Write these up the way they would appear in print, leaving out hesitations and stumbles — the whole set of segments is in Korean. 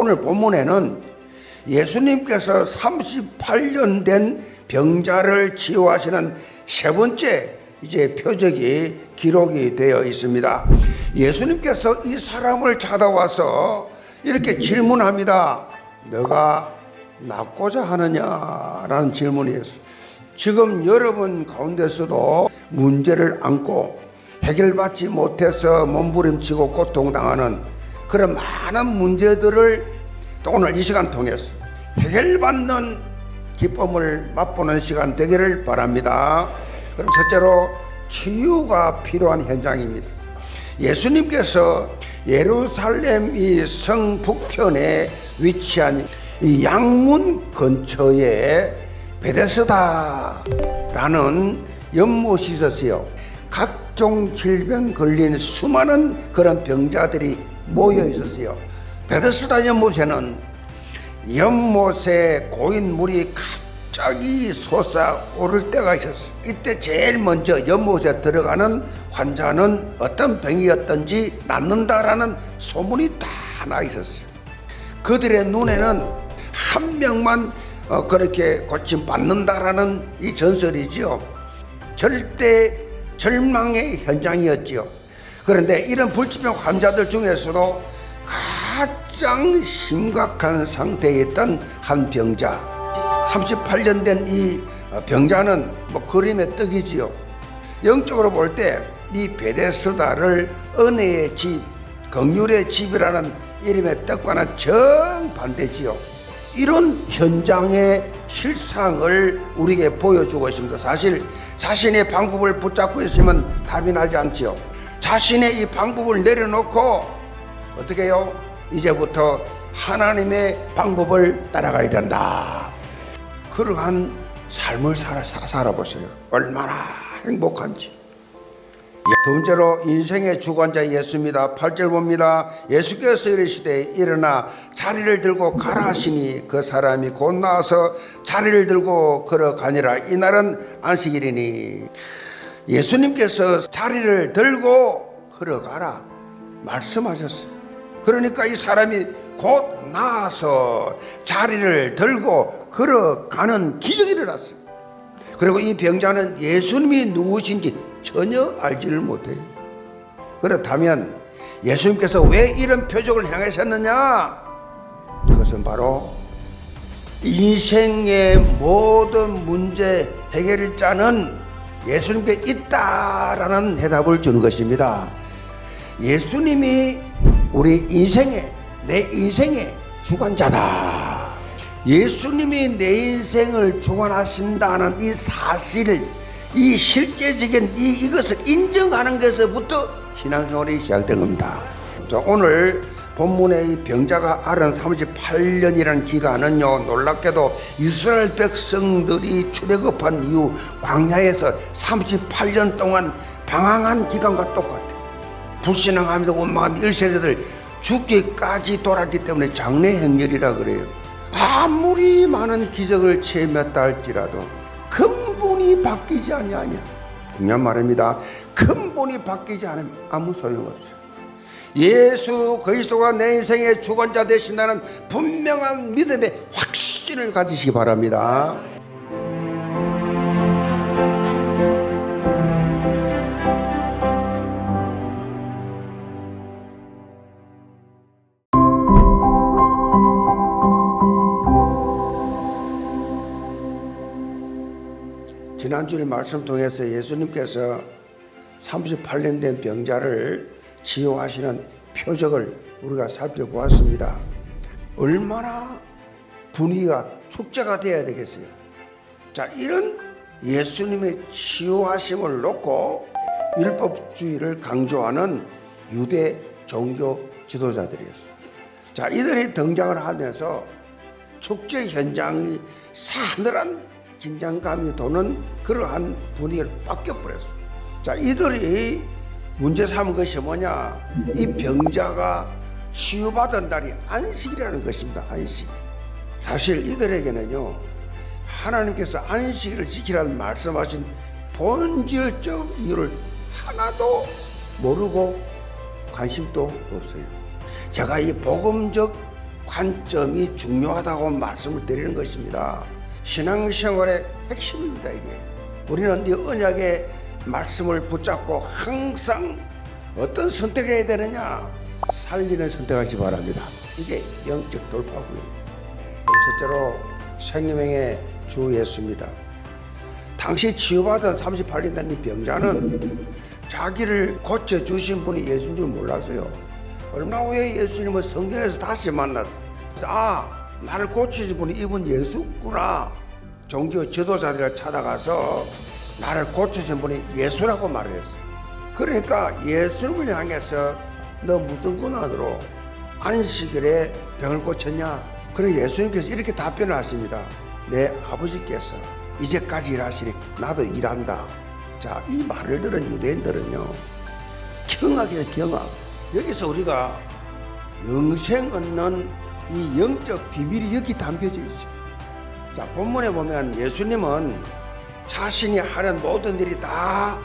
오늘 본문에는 예수님께서 38년 된 병자를 치유하시는 세 번째 이제 표적이 기록이 되어 있습니다. 예수님께서 이 사람을 찾아와서 이렇게 질문합니다. 너가 낫고자 하느냐라는 질문이었어요. 지금 여러분 가운데서도 문제를 안고 해결받지 못해서 몸부림치고 고통당하는 그런 많은 문제들을 또 오늘 이 시간 통해서 해결받는 기쁨을 맛보는 시간 되기를 바랍니다. 그럼 첫째로 치유가 필요한 현장입니다. 예수님께서 예루살렘 이 성 북편에 위치한 이 양문 근처에 베데스다라는 연못이 있었어요. 각종 질병 걸린 수많은 그런 병자들이 모여 있었어요. 베데스다 연못에는 연못에 고인 물이 갑자기 솟아오를 때가 있었어요. 이때 제일 먼저 연못에 들어가는 환자는 어떤 병이었든지 낫는다라는 소문이 다 나 있었어요. 그들의 눈에는 한 명만 그렇게 고침받는다라는 이 전설이지요. 절대 절망의 현장이었지요. 그런데 이런 불치병 환자들 중에서도 가장 심각한 상태에 있던 한 병자, 38년 된 이 병자는 뭐 그림의 떡이지요. 영적으로 볼 때 이 베데스다를 은혜의 집, 긍휼의 집이라는 이름의 떡과는 정반대지요. 이런 현장의 실상을 우리에게 보여주고 있습니다. 사실 자신의 방법을 붙잡고 있으면 답이 나지 않지요. 자신의 이 방법을 내려놓고 어떻게 해요? 이제부터 하나님의 방법을 따라가야 된다. 그러한 삶을 살아보세요. 얼마나 행복한지. 두 번째로 인생의 주관자 예수입니다. 8절 봅니다. 예수께서 이르시되 일어나 자리를 들고 가라 하시니 그 사람이 곧 나와서 자리를 들고 걸어가니라. 이날은 안식일이니 예수님께서 자리를 들고 걸어가라 말씀하셨어요. 그러니까 이 사람이 곧 나와서 자리를 들고 걸어가는 기적이 일어났어요. 그리고 이 병자는 예수님이 누구신지 전혀 알지를 못해요. 그렇다면 예수님께서 왜 이런 표적을 행하셨느냐? 그것은 바로 인생의 모든 문제 해결자는 예수님께 있다라는 대답을 주는 것입니다. 예수님이 우리 인생의, 내 인생의 주관자다. 예수님이 내 인생을 주관하신다는 이 사실을, 이 실제적인 이것을 인정하는 것에서부터 신앙생활이 시작된 겁니다. 자, 오늘 본문의 이 병자가 앓은 38년이라는 기간은요, 놀랍게도 이스라엘 백성들이 출애굽한 이후 광야에서 38년 동안 방황한 기간과 똑같아요. 불신앙하면서 원망하는 1세대들 죽기까지 돌았기 때문에 장래행렬이라 그래요. 아무리 많은 기적을 체험했다 할지라도 근본이 바뀌지 아니하냐. 중요한 말입니다. 근본이 바뀌지 않으면 아무 소용없어요. 예수 그리스도가 내 인생의 주관자 되신다는 분명한 믿음의 확신을 가지시기 바랍니다. 지난주에 말씀 통해서 예수님께서 38년 된 병자를 치유하시는 표적을 우리가 살펴보았습니다. 얼마나 분위기가 축제가 되어야 되겠어요. 자, 이런 예수님의 치유하심을 놓고 율법주의를 강조하는 유대 종교 지도자들이었어요. 자, 이들이 등장을 하면서 축제 현장이 싸늘한 긴장감이 도는 그러한 분위기를 바뀌어버렸어요. 자, 이들이 문제 삼은 것이 뭐냐? 이 병자가 치유받은 날이 안식이라는 것입니다. 안식. 사실 이들에게는요, 하나님께서 안식일을 지키라는 말씀하신 본질적 이유를 하나도 모르고 관심도 없어요. 제가 이 복음적 관점이 중요하다고 말씀을 드리는 것입니다. 신앙생활의 핵심입니다. 이게 우리는 이 언약의 말씀을 붙잡고 항상 어떤 선택을 해야 되느냐, 살리는 선택하시 바랍니다. 이게 영적 돌파구입니다. 첫째로 생명의 주 예수입니다. 당시 치유받은 38년 된 이 병자는 자기를 고쳐주신 분이 예수인 줄 몰랐어요. 얼마 후에 예수님을 성전에서 다시 만났어요. 그래서 나를 고쳐주신 분이 이분 예수구나. 종교 지도자들을 찾아가서 나를 고쳐주신 분이 예수라고 말을 했어요. 그러니까 예수님을 향해서 너 무슨 권한으로 안식일에 병을 고쳤냐? 그래 예수님께서 이렇게 답변을 하십니다. 내 아버지께서 이제까지 일하시니 나도 일한다. 자, 이 말을 들은 유대인들은요, 경악이에요, 경악. 여기서 우리가 영생 얻는 이 영적 비밀이 여기 담겨져 있어요. 자, 본문에 보면 예수님은 자신이 하는 모든 일이 다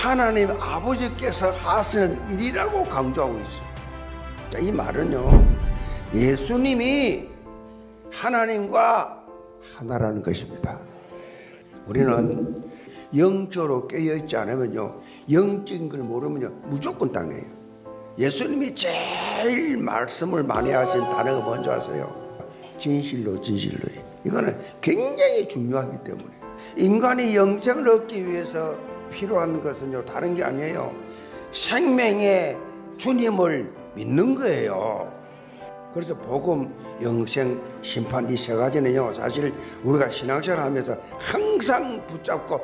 하나님 아버지께서 하시는 일이라고 강조하고 있어요. 자, 이 말은요, 예수님이 하나님과 하나라는 것입니다. 우리는 영적으로 깨어있지 않으면요, 영적인 걸 모르면요, 무조건 당해요. 예수님이 제일 말씀을 많이 하신 단어가 뭔지 아세요? 진실로, 진실로. 이거는 굉장히 중요하기 때문에 인간이 영생을 얻기 위해서 필요한 것은요, 다른 게 아니에요. 생명의 주님을 믿는 거예요. 그래서 복음, 영생, 심판 이 세 가지는요, 사실 우리가 신앙생활 하면서 항상 붙잡고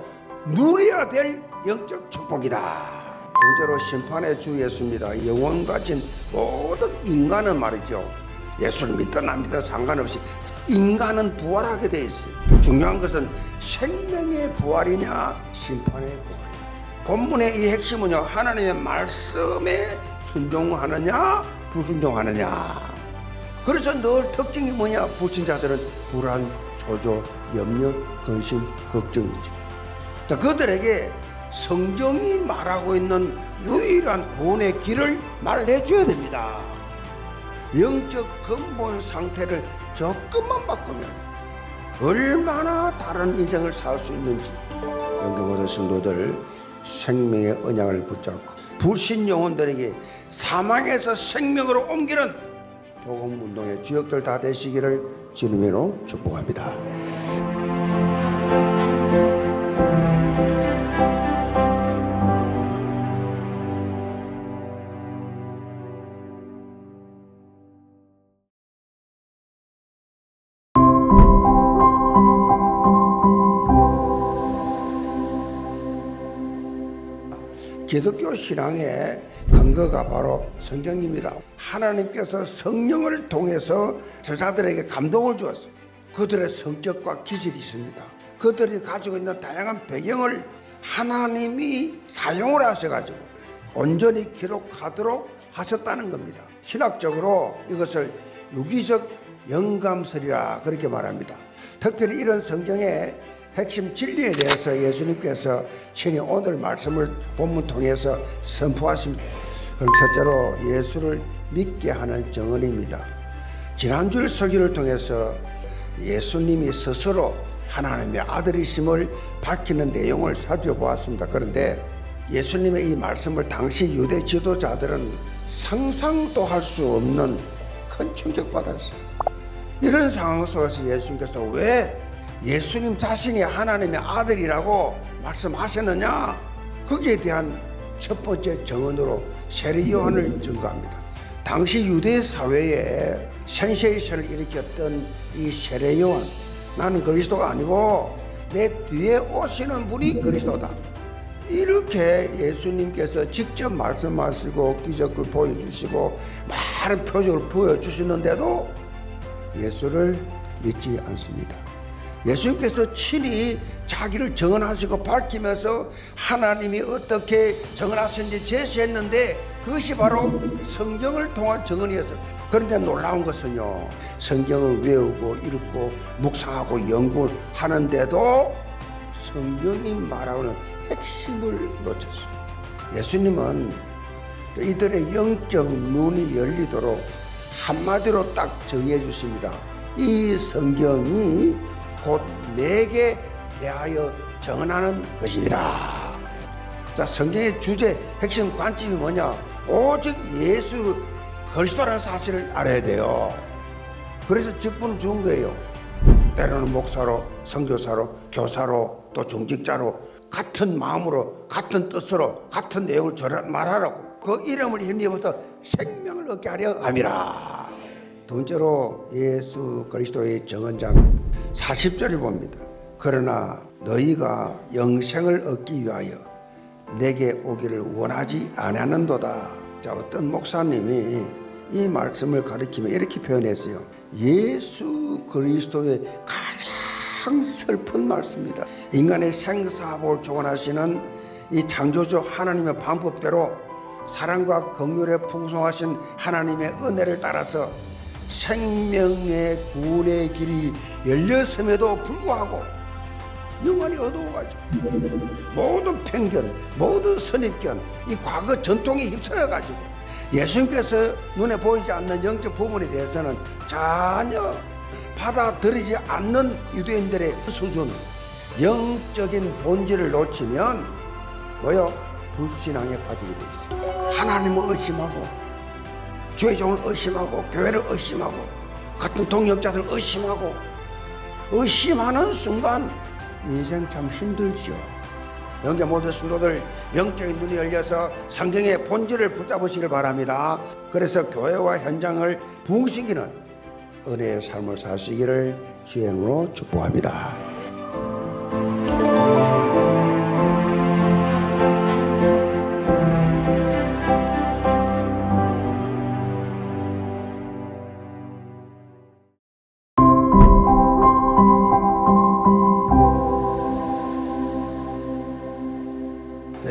누려야 될 영적 축복이다. 둘째로 심판의 주 예수입니다. 영원 가진 모든 인간은 말이죠, 예수를 믿든 안 믿든 상관없이 인간은 부활하게 돼 있어요. 중요한 것은 생명의 부활이냐 심판의 부활이냐. 본문의 이 핵심은요, 하나님의 말씀에 순종하느냐 불순종하느냐. 그래서 늘 특징이 뭐냐? 불신자들은 불안, 조조, 염려, 근심, 걱정이지. 자, 그들에게 성경이 말하고 있는 유일한 구원의 길을 말해 줘야 됩니다. 영적 근본 상태를 조금만 바꾸면 얼마나 다른 인생을 살 수 있는지. 영계모든 성도들 생명의 언약을 붙잡고 불신 영혼들에게 사망에서 생명으로 옮기는 복음 운동의 주역들 다 되시기를 주님으로 축복합니다. 기독교 신앙의 근거가 바로 성경입니다. 하나님께서 성령을 통해서 저자들에게 감동을 주었어요. 그들의 성격과 기질이 있습니다. 그들이 가지고 있는 다양한 배경을 하나님이 사용을 하셔가지고 온전히 기록하도록 하셨다는 겁니다. 신학적으로 이것을 유기적 영감설이라 그렇게 말합니다. 특별히 이런 성경의 핵심 진리에 대해서 예수님께서 친히 오늘 말씀을 본문 통해서 선포하십니다. 그럼 첫째로 예수를 믿게 하는 정언입니다. 지난주 설교를 통해서 예수님이 스스로 하나님의 아들이심을 밝히는 내용을 살펴보았습니다. 그런데 예수님의 이 말씀을 당시 유대 지도자들은 상상도 할 수 없는 큰 충격받았어요. 이런 상황 속에서 예수님께서 왜 예수님 자신이 하나님의 아들이라고 말씀하셨느냐? 거기에 대한 첫 번째 정언으로 세례 요한을 증거합니다. 당시 유대 사회에 센세이션을 일으켰던 이 세례 요한, 나는 그리스도가 아니고 내 뒤에 오시는 분이 그리스도다, 이렇게 예수님께서 직접 말씀하시고 기적을 보여주시고 많은 표적을 보여주시는데도 예수를 믿지 않습니다. 예수님께서 친히 자기를 정언하시고 밝히면서 하나님이 어떻게 정언하셨는지 제시했는데 그것이 바로 성경을 통한 정언이었어요. 그런데 놀라운 것은요, 성경을 외우고 읽고 묵상하고 연구를 하는데도 성경이 말하는 핵심을 놓쳤어요. 예수님은 이들의 영적 눈이 열리도록 한마디로 딱 정해 주십니다. 이 성경이 곧 내게 대하여 정언하는 것이니라. 자, 성경의 주제 핵심 관점이 뭐냐? 오직 예수 그리스도라는 사실을 알아야 돼요. 그래서 직분을 준 거예요. 때로는 목사로, 선교사로, 교사로, 또 중직자로 같은 마음으로, 같은 뜻으로, 같은 내용을 말하라고. 그 이름을 힘입어서 생명을 얻게 하려 함이라. 두 번째로 예수 그리스도의 정언장 40절을 봅니다. 그러나 너희가 영생을 얻기 위하여 내게 오기를 원하지 아니하는도다. 자, 어떤 목사님이 이 말씀을 가리키며 이렇게 표현했어요. 예수 그리스도의 가장 슬픈 말씀입니다. 인간의 생사복을 조언하시는 이 창조주 하나님의 방법대로 사랑과 긍휼에 풍성하신 하나님의 은혜를 따라서 생명의 구원의 길이 열렸음에도 불구하고 영원히 어두워가지고 모든 편견, 모든 선입견, 이 과거 전통에 휩싸여가지고 예수님께서 눈에 보이지 않는 영적 부분에 대해서는 전혀 받아들이지 않는 유대인들의 수준, 영적인 본질을 놓치면 뭐요? 불신앙에 빠지게 돼 있어요. 하나님을 의심하고 죄종을 의심하고 교회를 의심하고 같은 동역자들 의심하고 의심하는 순간 인생 참 힘들죠. 영계 모든 성도들 영적인 눈이 열려서 성경의 본질을 붙잡으시길 바랍니다. 그래서 교회와 현장을 부흥시키는 은혜의 삶을 사시기를 주의 이름으로 축복합니다.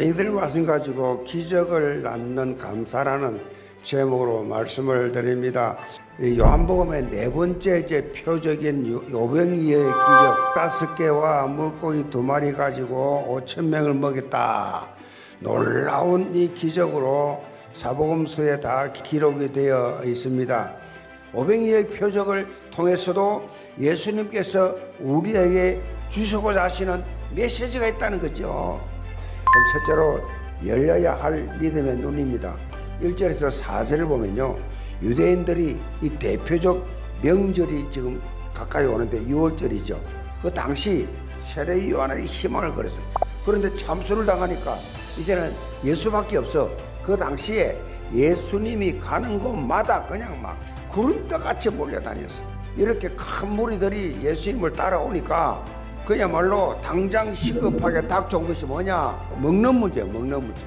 이들 말씀 가지고 기적을 낳는 감사라는 제목으로 말씀을 드립니다. 요한복음의 네 번째 이제 표적인 오병이어의 기적, 5개와 물고기 2마리 가지고 5,000명을 먹였다. 놀라운 이 기적으로 사복음서에 다 기록이 되어 있습니다. 오병이어의 표적을 통해서도 예수님께서 우리에게 주시고자 하시는 메시지가 있다는 거죠. 그럼 첫째로 열려야 할 믿음의 눈입니다. 1절에서 4절을 보면요, 유대인들이 이 대표적 명절이 지금 가까이 오는데 6월절이죠. 그 당시 세례 요한에게 희망을 걸었어요. 그런데 참수를 당하니까 이제는 예수밖에 없어. 그 당시에 예수님이 가는 곳마다 그냥 막 구름떠같이 몰려다녔어요. 이렇게 큰 무리들이 예수님을 따라오니까 그야말로 당장 시급하게 닥쳐온 것이 뭐냐? 먹는 문제.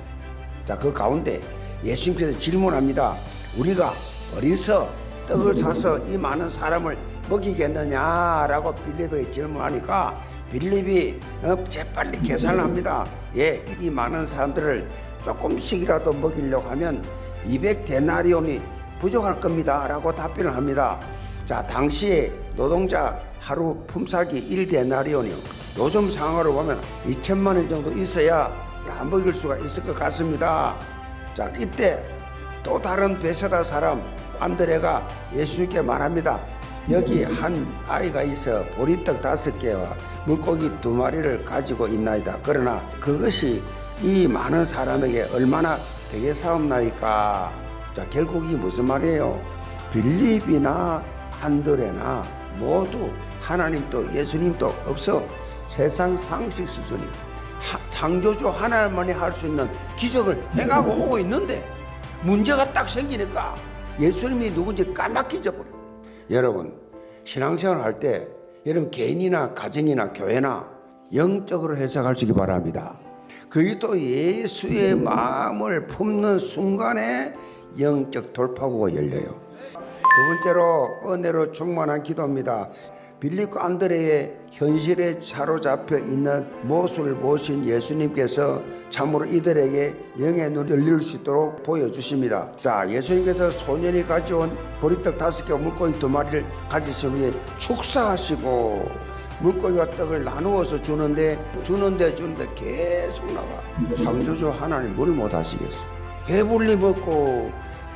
자, 그 가운데 예수님께서 질문합니다. 우리가 어디서 떡을 사서 이 많은 사람을 먹이겠느냐라고 빌립에게 질문하니까 빌립이 재빨리 계산을 합니다. 예, 이 많은 사람들을 조금씩이라도 먹이려고 하면 200데나리온이 부족할 겁니다 라고 답변을 합니다. 자, 당시에 노동자 하루 품삯이 1데나리온이요. 요즘 상황으로 보면 2천만 원 정도 있어야 다 먹일 수가 있을 것 같습니다. 자, 이때 또 다른 베세다 사람 안드레가 예수님께 말합니다. 여기 한 아이가 있어 보리떡 5개와 물고기 2마리를 가지고 있나이다. 그러나 그것이 이 많은 사람에게 얼마나 되겠사옵나이까. 자, 결국 이 무슨 말이에요? 빌립이나 안드레나 모두 하나님도 예수님도 없어. 세상 상식 수준이 창조주 하나님만이 할 수 있는 기적을 행하고 오고 있는데 문제가 딱 생기니까 예수님이 누군지 까맣게 잊어버려. 여러분, 신앙생활 할 때 여러분 개인이나 가정이나 교회나 영적으로 해석하시기 바랍니다. 그리스도 예수의 마음을 품는 순간에 영적 돌파구가 열려요. 두 번째로 은혜로 충만한 기도입니다. 빌립과 안드레의 현실에 사로잡혀 있는 모습을 보신 예수님께서 참으로 이들에게 영의 눈이 열릴 수 있도록 보여주십니다. 자, 예수님께서 소년이 가져온 보리떡 5개와 물고기 2마리를 가지신 후에 축사하시고 물고기와 떡을 나누어서 주는데 계속 나가. 창조주 하나님 뭘 못하시겠어요? 배불리 먹고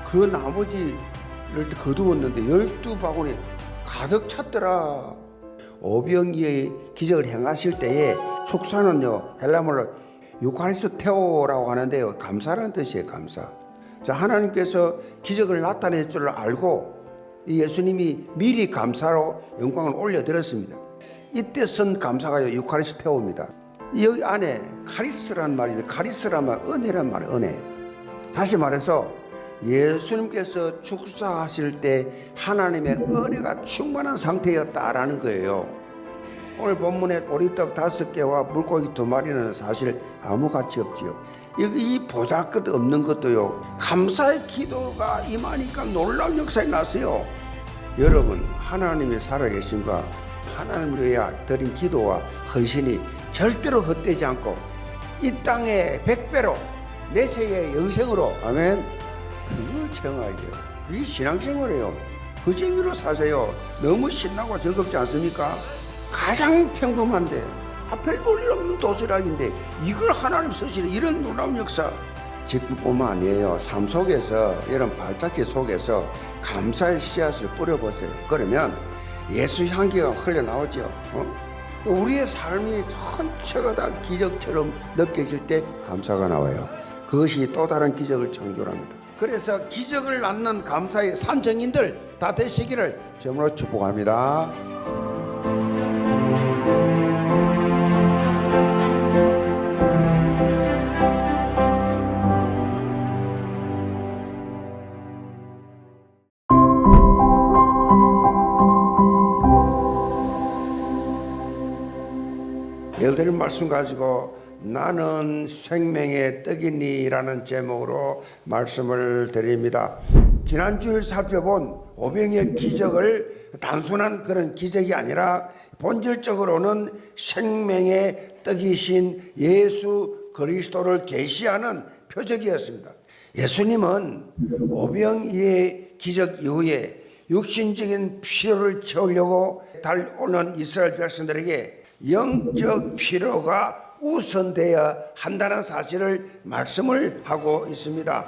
그 나머지 이럴 때 거두었는데 12바구니 가득 찼더라. 오병이의 기적을 행하실 때에 축사는요 헬라말로 유카리스테오라고 하는데요, 감사라는 뜻이에요. 감사. 자, 하나님께서 기적을 나타낼 줄 알고 예수님이 미리 감사로 영광을 올려드렸습니다. 이때 쓴 감사가 유카리스테오입니다. 여기 안에 카리스란 말인데, 카리스란 말 은혜란 말이에요. 은혜. 다시 말해서 예수님께서 축사하실 때 하나님의 은혜가 충만한 상태였다라는 거예요. 오늘 본문에 오리떡 5개와 물고기 2마리는 사실 아무 가치 없지요. 이 보잘것 없는 것도요, 감사의 기도가 임하니까 놀라운 역사가 났어요. 여러분, 하나님이 살아계신과 하나님을 위해 드린 기도와 헌신이 절대로 헛되지 않고 이 땅에 100배로 내세의 영생으로, 아멘, 그걸 체험해야 돼요. 이 신앙생활이에요. 그 재미로 사세요. 너무 신나고 즐겁지 않습니까? 가장 평범한데 별 볼 일 없는 도시락인데 이걸 하나님 쓰시는 이런 놀라운 역사, 지금뿐만 아니에요. 삶 속에서, 이런 발자취 속에서 감사의 씨앗을 뿌려보세요. 그러면 예수 향기가 흘러나오죠. 우리의 삶이 전체가 다 기적처럼 느껴질 때 감사가 나와요. 그것이 또 다른 기적을 창조합니다. 그래서 기적을 낳는 감사의 산증인들 다 되시기를 주님으로 축복합니다. 예를 들은 말씀 가지고 나는 생명의 떡이니라는 제목으로 말씀을 드립니다. 지난주에 살펴본 오병이의 기적을 단순한 그런 기적이 아니라 본질적으로는 생명의 떡이신 예수 그리스도를 계시하는 표적이었습니다. 예수님은 오병이의 기적 이후에 육신적인 필요를 채우려고 달려오는 이스라엘 백성들에게 영적 필요가 우선되어야 한다는 사실을 말씀을 하고 있습니다.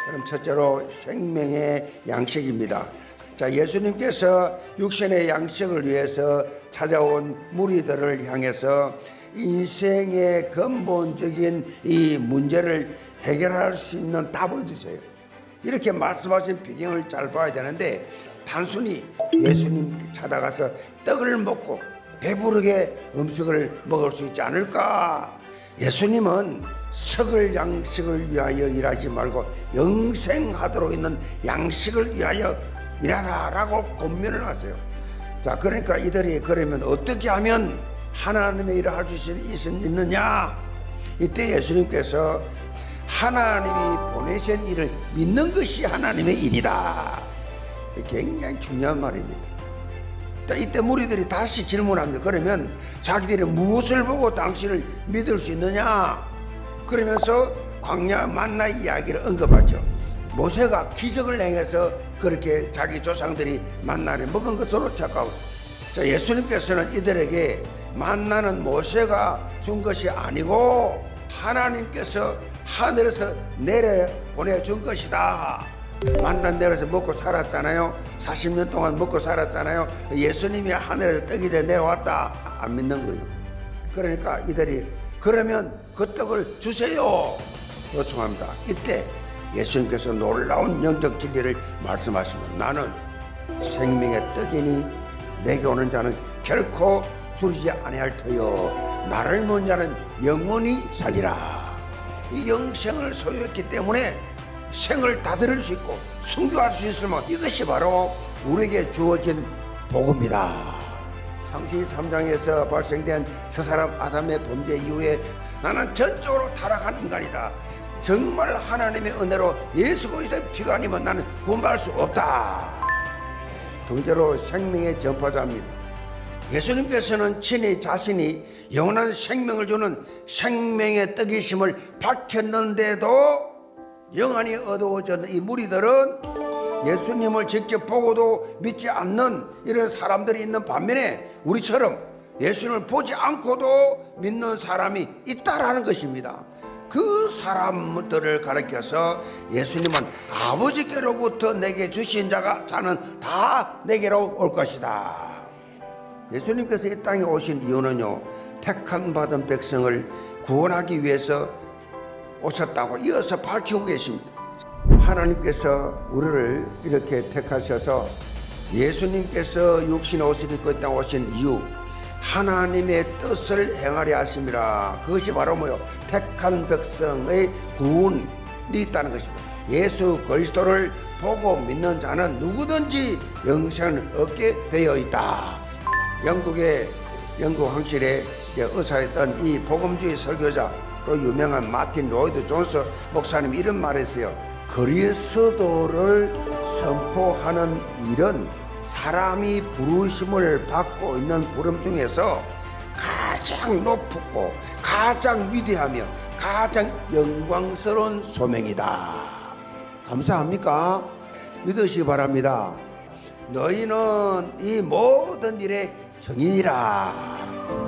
그럼 첫째로 생명의 양식입니다. 자, 예수님께서 육신의 양식을 위해서 찾아온 무리들을 향해서 인생의 근본적인 이 문제를 해결할 수 있는 답을 주세요. 이렇게 말씀하신 배경을 잘 봐야 되는데, 단순히 예수님 찾아가서 떡을 먹고 배부르게 음식을 먹을 수 있지 않을까? 예수님은 썩을 양식을 위하여 일하지 말고 영생하도록 있는 양식을 위하여 일하라라고 권면을 하세요. 자, 그러니까 이들이 그러면 어떻게 하면 하나님의 일을 할 수 있느냐? 이때 예수님께서 하나님이 보내신 일을 믿는 것이 하나님의 일이다. 굉장히 중요한 말입니다. 이때 무리들이 다시 질문합니다. 그러면 자기들이 무엇을 보고 당신을 믿을 수 있느냐? 그러면서 광야 만나 이야기를 언급하죠. 모세가 기적을 행해서 그렇게 자기 조상들이 만나를 먹은 것으로 착각하고 있어요. 자, 예수님께서는 이들에게 만나는 모세가 준 것이 아니고 하나님께서 하늘에서 내려보내준 것이다. 만나 내려서 먹고 살았잖아요. 40년 동안 먹고 살았잖아요. 예수님이 하늘에서 떡이 돼 내려왔다. 안 믿는 거예요. 그러니까 이들이 그러면 그 떡을 주세요 요청합니다. 이때 예수님께서 놀라운 영적 진리를 말씀하시면, 나는 생명의 떡이니 내게 오는 자는 결코 줄이지 아니할 터요 나를 먹는 자는 영원히 살리라. 이 영생을 소유했기 때문에 생을 다 들을 수 있고 순교할 수 있으면 이것이 바로 우리에게 주어진 복입니다. 창세기 3장에서 발생된 저 사람 아담의 범죄 이후에 나는 전적으로 타락한 인간이다. 정말 하나님의 은혜로 예수 그리스도의 피가 아니면 나는 구원받을 수 없다. 둘째로 생명의 전파자입니다. 예수님께서는 친히 자신이 영원한 생명을 주는 생명의 떡이심을 밝혔는데도 영안이 어두워진 이 무리들은 예수님을 직접 보고도 믿지 않는 이런 사람들이 있는 반면에 우리처럼 예수님을 보지 않고도 믿는 사람이 있다라는 것입니다. 그 사람들을 가리켜서 예수님은 아버지께로부터 내게 주신 자는 다 내게로 올 것이다. 예수님께서 이 땅에 오신 이유는요, 택한 받은 백성을 구원하기 위해서 오셨다고 이어서 밝히고 계십니다. 하나님께서 우리를 이렇게 택하셔서 예수님께서 육신에 오신 이유, 하나님의 뜻을 행하려 하심이라. 그것이 바로 뭐요? 택한 백성의 구원이 있다는 것입니다. 예수 그리스도를 보고 믿는 자는 누구든지 영생을 얻게 되어 있다. 영국 황실의 의사였던 이 복음주의 설교자로 유명한 마틴 로이드 존스 목사님이 이런 말을 했어요. 그리스도를 선포하는 일은 사람이 부르심을 받고 있는 부름 중에서 가장 높고 가장 위대하며 가장 영광스러운 소명이다. 감사합니까? 믿으시기 바랍니다. 너희는 이 모든 일의 정인이라.